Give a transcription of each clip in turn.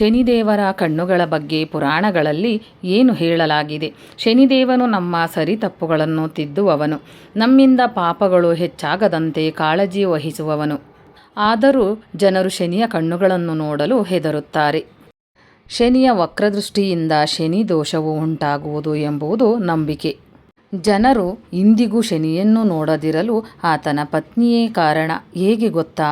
ಶನಿದೇವರ ಕಣ್ಣುಗಳ ಬಗ್ಗೆ ಪುರಾಣಗಳಲ್ಲಿ ಏನು ಹೇಳಲಾಗಿದೆ? ಶನಿದೇವನು ನಮ್ಮ ಸರಿತಪ್ಪುಗಳನ್ನು ತಿದ್ದುವವನು, ನಮ್ಮಿಂದ ಪಾಪಗಳು ಹೆಚ್ಚಾಗದಂತೆ ಕಾಳಜಿ ವಹಿಸುವವನು. ಆದರೂ ಜನರು ಶನಿಯ ಕಣ್ಣುಗಳನ್ನು ನೋಡಲು ಹೆದರುತ್ತಾರೆ. ಶನಿಯ ವಕ್ರದೃಷ್ಟಿಯಿಂದ ಶನಿ ದೋಷವು ಉಂಟಾಗುವುದು ಎಂಬುದು ನಂಬಿಕೆ. ಜನರು ಇಂದಿಗೂ ಶನಿಯನ್ನು ನೋಡದಿರಲು ಆತನ ಪತ್ನಿಯೇ ಕಾರಣ. ಹೇಗೆ ಗೊತ್ತಾ?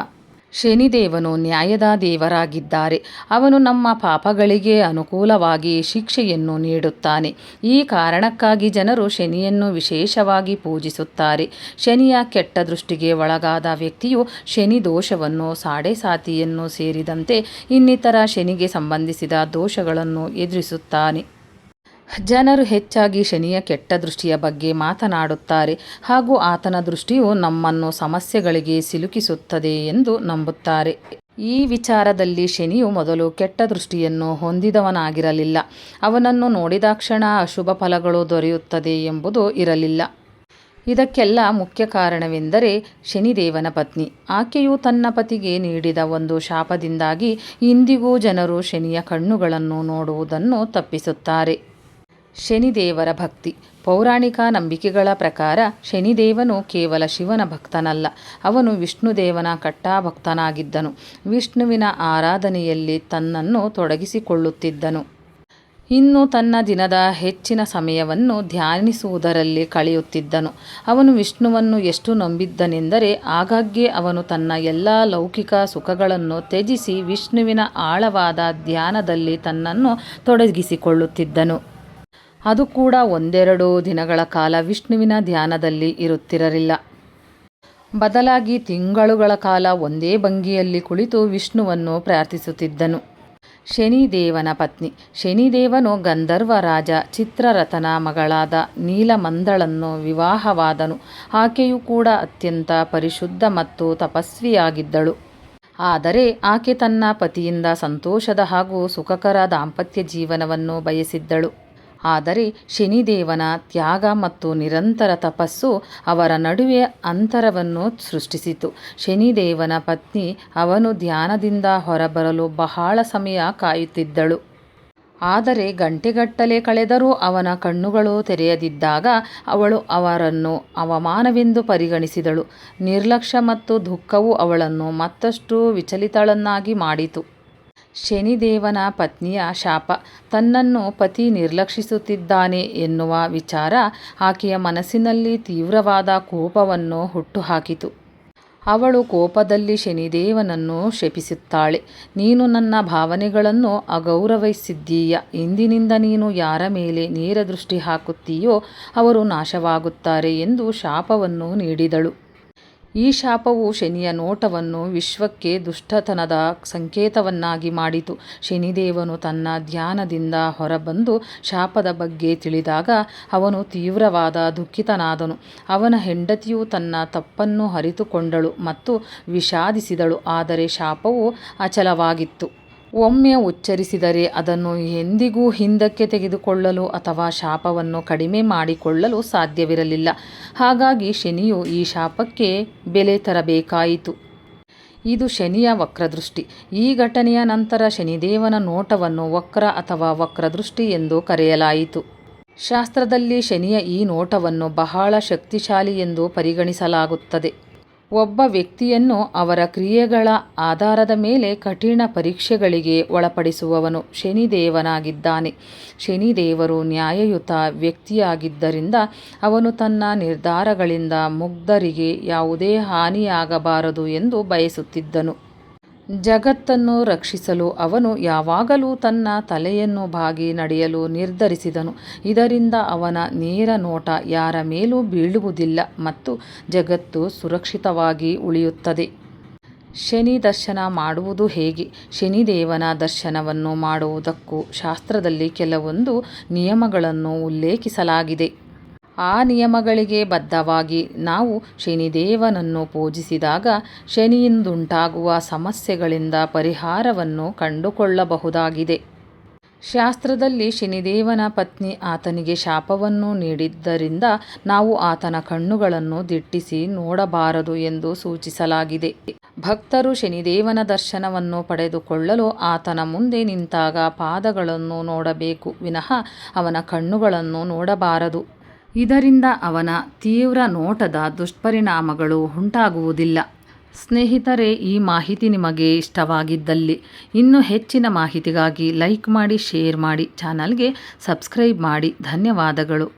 ಶನಿದೇವನು ನ್ಯಾಯದ ದೇವರಾಗಿದ್ದಾರೆ. ಅವನು ನಮ್ಮ ಪಾಪಗಳಿಗೆ ಅನುಕೂಲವಾಗಿ ಶಿಕ್ಷೆಯನ್ನು ನೀಡುತ್ತಾನೆ. ಈ ಕಾರಣಕ್ಕಾಗಿ ಜನರು ಶನಿಯನ್ನು ವಿಶೇಷವಾಗಿ ಪೂಜಿಸುತ್ತಾರೆ. ಶನಿಯ ಕೆಟ್ಟ ದೃಷ್ಟಿಗೆ ಒಳಗಾದ ವ್ಯಕ್ತಿಯು ಶನಿ ದೋಷವನ್ನು, ಸಾಡೆಸಾತಿಯನ್ನು ಸೇರಿದಂತೆ ಇನ್ನಿತರ ಶನಿಗೆ ಸಂಬಂಧಿಸಿದ ದೋಷಗಳನ್ನು ಎದುರಿಸುತ್ತಾನೆ. ಜನರು ಹೆಚ್ಚಾಗಿ ಶನಿಯ ಕೆಟ್ಟ ದೃಷ್ಟಿಯ ಬಗ್ಗೆ ಮಾತನಾಡುತ್ತಾರೆ ಹಾಗೂ ಆತನ ದೃಷ್ಟಿಯು ನಮ್ಮನ್ನು ಸಮಸ್ಯೆಗಳಿಗೆ ಸಿಲುಕಿಸುತ್ತದೆ ಎಂದು ನಂಬುತ್ತಾರೆ. ಈ ವಿಚಾರದಲ್ಲಿ ಶನಿಯು ಮೊದಲು ಕೆಟ್ಟ ದೃಷ್ಟಿಯನ್ನು ಹೊಂದಿದವನಾಗಿರಲಿಲ್ಲ. ಅವನನ್ನು ನೋಡಿದಾಕ್ಷಣ ಅಶುಭ ಫಲಗಳು ದೊರೆಯುತ್ತದೆ ಎಂಬುದು ಇರಲಿಲ್ಲ. ಇದಕ್ಕೆಲ್ಲ ಮುಖ್ಯ ಕಾರಣವೆಂದರೆ ಶನಿದೇವನ ಪತ್ನಿ. ಆಕೆಯು ತನ್ನ ಪತಿಗೆ ನೀಡಿದ ಒಂದು ಶಾಪದಿಂದಾಗಿ ಇಂದಿಗೂ ಜನರು ಶನಿಯ ಕಣ್ಣುಗಳನ್ನು ನೋಡುವುದನ್ನು ತಪ್ಪಿಸುತ್ತಾರೆ. ಶನಿದೇವರ ಭಕ್ತಿ. ಪೌರಾಣಿಕ ನಂಬಿಕೆಗಳ ಪ್ರಕಾರ ಶನಿದೇವನು ಕೇವಲ ಶಿವನ ಭಕ್ತನಲ್ಲ, ಅವನು ವಿಷ್ಣುದೇವನ ಕಟ್ಟಾಭಕ್ತನಾಗಿದ್ದನು. ವಿಷ್ಣುವಿನ ಆರಾಧನೆಯಲ್ಲಿ ತನ್ನನ್ನು ತೊಡಗಿಸಿಕೊಳ್ಳುತ್ತಿದ್ದನು. ಇನ್ನು ತನ್ನ ದಿನದ ಹೆಚ್ಚಿನ ಸಮಯವನ್ನು ಧ್ಯಾನಿಸುವುದರಲ್ಲಿ ಕಳೆಯುತ್ತಿದ್ದನು. ಅವನು ವಿಷ್ಣುವನ್ನು ಎಷ್ಟು ನಂಬಿದ್ದನೆಂದರೆ ಆಗಾಗ್ಗೆ ಅವನು ತನ್ನ ಎಲ್ಲ ಲೌಕಿಕ ಸುಖಗಳನ್ನು ತ್ಯಜಿಸಿ ವಿಷ್ಣುವಿನ ಆಳವಾದ ಧ್ಯಾನದಲ್ಲಿ ತನ್ನನ್ನು ತೊಡಗಿಸಿಕೊಳ್ಳುತ್ತಿದ್ದನು. ಅದು ಕೂಡ ಒಂದೆರಡು ದಿನಗಳ ಕಾಲ ವಿಷ್ಣುವಿನ ಧ್ಯಾನದಲ್ಲಿ ಇರುತ್ತಿರಲಿಲ್ಲ. ಬದಲಾಗಿ ತಿಂಗಳುಗಳ ಕಾಲ ಒಂದೇ ಭಂಗಿಯಲ್ಲಿ ಕುಳಿತು ವಿಷ್ಣುವನ್ನು ಪ್ರಾರ್ಥಿಸುತ್ತಿದ್ದನು. ಶನಿದೇವನ ಪತ್ನಿ. ಶನಿದೇವನು ಗಂಧರ್ವ ರಾಜ ಚಿತ್ರರಥನ ಮಗಳಾದ ನೀಲಮಂದಳನ್ನು ವಿವಾಹವಾದನು. ಆಕೆಯು ಕೂಡ ಅತ್ಯಂತ ಪರಿಶುದ್ಧ ಮತ್ತು ತಪಸ್ವಿಯಾಗಿದ್ದಳು. ಆದರೆ ಆಕೆ ತನ್ನ ಪತಿಯಿಂದ ಸಂತೋಷದ ಹಾಗೂ ಸುಖಕರ ದಾಂಪತ್ಯ ಜೀವನವನ್ನು ಬಯಸಿದ್ದಳು. ಆದರೆ ಶನಿದೇವನ ತ್ಯಾಗ ಮತ್ತು ನಿರಂತರ ತಪಸ್ಸು ಅವರ ನಡುವೆ ಅಂತರವನ್ನು ಸೃಷ್ಟಿಸಿತು. ಶನಿದೇವನ ಪತ್ನಿ ಅವನು ಧ್ಯಾನದಿಂದ ಹೊರಬರಲು ಬಹಳ ಸಮಯ ಕಾಯುತ್ತಿದ್ದಳು. ಆದರೆ ಗಂಟೆಗಟ್ಟಲೆ ಕಳೆದರೂ ಅವನ ಕಣ್ಣುಗಳು ತೆರೆಯದಿದ್ದಾಗ ಅವಳು ಅವರನ್ನು ಅವಮಾನವೆಂದು ಪರಿಗಣಿಸಿದಳು. ನಿರ್ಲಕ್ಷ್ಯ ಮತ್ತು ದುಃಖವು ಅವಳನ್ನು ಮತ್ತಷ್ಟು ವಿಚಲಿತಳನ್ನಾಗಿ ಮಾಡಿತು. ಶನಿದೇವನ ಪತ್ನಿಯ ಶಾಪ. ತನ್ನನ್ನು ಪತಿ ನಿರ್ಲಕ್ಷಿಸುತ್ತಿದ್ದಾನೆ ಎನ್ನುವ ವಿಚಾರ ಆಕೆಯ ಮನಸ್ಸಿನಲ್ಲಿ ತೀವ್ರವಾದ ಕೋಪವನ್ನು ಹುಟ್ಟುಹಾಕಿತು. ಅವಳು ಕೋಪದಲ್ಲಿ ಶನಿದೇವನನ್ನು ಶಪಿಸುತ್ತಾಳೆ. ನೀನು ನನ್ನ ಭಾವನೆಗಳನ್ನು ಅಗೌರವಿಸಿದ್ದೀಯ. ಇಂದಿನಿಂದ ನೀನು ಯಾರ ಮೇಲೆ ನೇರ ದೃಷ್ಟಿ ಹಾಕುತ್ತೀಯೋ ಅವರು ನಾಶವಾಗುತ್ತಾರೆ ಎಂದು ಶಾಪವನ್ನು ನೀಡಿದಳು. ಈ ಶಾಪವು ಶನಿಯ ನೋಟವನ್ನು ವಿಶ್ವಕ್ಕೆ ದುಷ್ಟತನದ ಸಂಕೇತವನ್ನಾಗಿ ಮಾಡಿತು. ಶನಿದೇವನು ತನ್ನ ಧ್ಯಾನದಿಂದ ಹೊರಬಂದು ಶಾಪದ ಬಗ್ಗೆ ತಿಳಿದಾಗ ಅವನು ತೀವ್ರವಾದ ದುಃಖಿತನಾದನು. ಅವನ ಹೆಂಡತಿಯು ತನ್ನ ತಪ್ಪನ್ನು ಅರಿತುಕೊಂಡಳು ಮತ್ತು ವಿಷಾದಿಸಿದಳು. ಆದರೆ ಶಾಪವು ಅಚಲವಾಗಿತ್ತು. ಒಮ್ಮೆ ಉಚ್ಚರಿಸಿದರೆ ಅದನ್ನು ಎಂದಿಗೂ ಹಿಂದಕ್ಕೆ ತೆಗೆದುಕೊಳ್ಳಲು ಅಥವಾ ಶಾಪವನ್ನು ಕಡಿಮೆ ಮಾಡಿಕೊಳ್ಳಲು ಸಾಧ್ಯವಿರಲಿಲ್ಲ. ಹಾಗಾಗಿ ಶನಿಯು ಈ ಶಾಪಕ್ಕೆ ಬೆಲೆ ತರಬೇಕಾಯಿತು. ಇದು ಶನಿಯ ವಕ್ರದೃಷ್ಟಿ. ಈ ಘಟನೆಯ ನಂತರ ಶನಿದೇವನ ನೋಟವನ್ನು ವಕ್ರ ಅಥವಾ ವಕ್ರದೃಷ್ಟಿ ಎಂದು ಕರೆಯಲಾಯಿತು. ಶಾಸ್ತ್ರದಲ್ಲಿ ಶನಿಯ ಈ ನೋಟವನ್ನು ಬಹಳ ಶಕ್ತಿಶಾಲಿ ಎಂದು ಪರಿಗಣಿಸಲಾಗುತ್ತದೆ. ಒಬ್ಬ ವ್ಯಕ್ತಿಯನ್ನು ಅವರ ಕ್ರಿಯೆಗಳ ಆಧಾರದ ಮೇಲೆ ಕಠಿಣ ಪರೀಕ್ಷೆಗಳಿಗೆ ಒಳಪಡಿಸುವವನು ಶನಿದೇವನಾಗಿದ್ದಾನೆ. ಶನಿದೇವರು ನ್ಯಾಯಯುತ ವ್ಯಕ್ತಿಯಾಗಿದ್ದರಿಂದ ಅವನು ತನ್ನ ನಿರ್ಧಾರಗಳಿಂದ ಮುಗ್ಧರಿಗೆ ಯಾವುದೇ ಹಾನಿಯಾಗಬಾರದು ಎಂದು ಬಯಸುತ್ತಿದ್ದನು. ಜಗತ್ತನ್ನು ರಕ್ಷಿಸಲು ಅವನು ಯಾವಾಗಲೂ ತನ್ನ ತಲೆಯನ್ನು ಬಾಗಿ ನಡೆಯಲು ನಿರ್ಧರಿಸಿದನು. ಇದರಿಂದ ಅವನ ನೇರ ನೋಟ ಯಾರ ಮೇಲೂ ಬೀಳುವುದಿಲ್ಲ ಮತ್ತು ಜಗತ್ತು ಸುರಕ್ಷಿತವಾಗಿ ಉಳಿಯುತ್ತದೆ. ಶನಿ ದರ್ಶನ ಮಾಡುವುದು ಹೇಗೆ? ಶನಿದೇವನ ದರ್ಶನವನ್ನು ಮಾಡುವುದಕ್ಕೂ ಶಾಸ್ತ್ರದಲ್ಲಿ ಕೆಲವೊಂದು ನಿಯಮಗಳನ್ನು ಉಲ್ಲೇಖಿಸಲಾಗಿದೆ. ಆ ನಿಯಮಗಳಿಗೆ ಬದ್ಧವಾಗಿ ನಾವು ಶನಿದೇವನನ್ನು ಪೂಜಿಸಿದಾಗ ಶನಿಯಿಂದುಂಟಾಗುವ ಸಮಸ್ಯೆಗಳಿಂದ ಪರಿಹಾರವನ್ನು ಕಂಡುಕೊಳ್ಳಬಹುದಾಗಿದೆ. ಶಾಸ್ತ್ರದಲ್ಲಿ ಶನಿದೇವನ ಪತ್ನಿ ಆತನಿಗೆ ಶಾಪವನ್ನು ನೀಡಿದ್ದರಿಂದ ನಾವು ಆತನ ಕಣ್ಣುಗಳನ್ನು ದಿಟ್ಟಿಸಿ ನೋಡಬಾರದು ಎಂದು ಸೂಚಿಸಲಾಗಿದೆ. ಭಕ್ತರು ಶನಿದೇವನ ದರ್ಶನವನ್ನು ಪಡೆದುಕೊಳ್ಳಲು ಆತನ ಮುಂದೆ ನಿಂತಾಗ ಪಾದಗಳನ್ನು ನೋಡಬೇಕು ವಿನಃ ಅವನ ಕಣ್ಣುಗಳನ್ನು ನೋಡಬಾರದು. ಇದರಿಂದ ಅವನ ತೀವ್ರ ನೋಟದ ದುಷ್ಪರಿಣಾಮಗಳು ಉಂಟಾಗುವುದಿಲ್ಲ. ಸ್ನೇಹಿತರೆ, ಈ ಮಾಹಿತಿ ನಿಮಗೆ ಇಷ್ಟವಾಗಿದ್ದಲ್ಲಿ ಇನ್ನೂ ಹೆಚ್ಚಿನ ಮಾಹಿತಿಗಾಗಿ ಲೈಕ್ ಮಾಡಿ, ಶೇರ್ ಮಾಡಿ, ಚಾನಲ್ಗೆ ಸಬ್ಸ್ಕ್ರೈಬ್ ಮಾಡಿ. ಧನ್ಯವಾದಗಳು.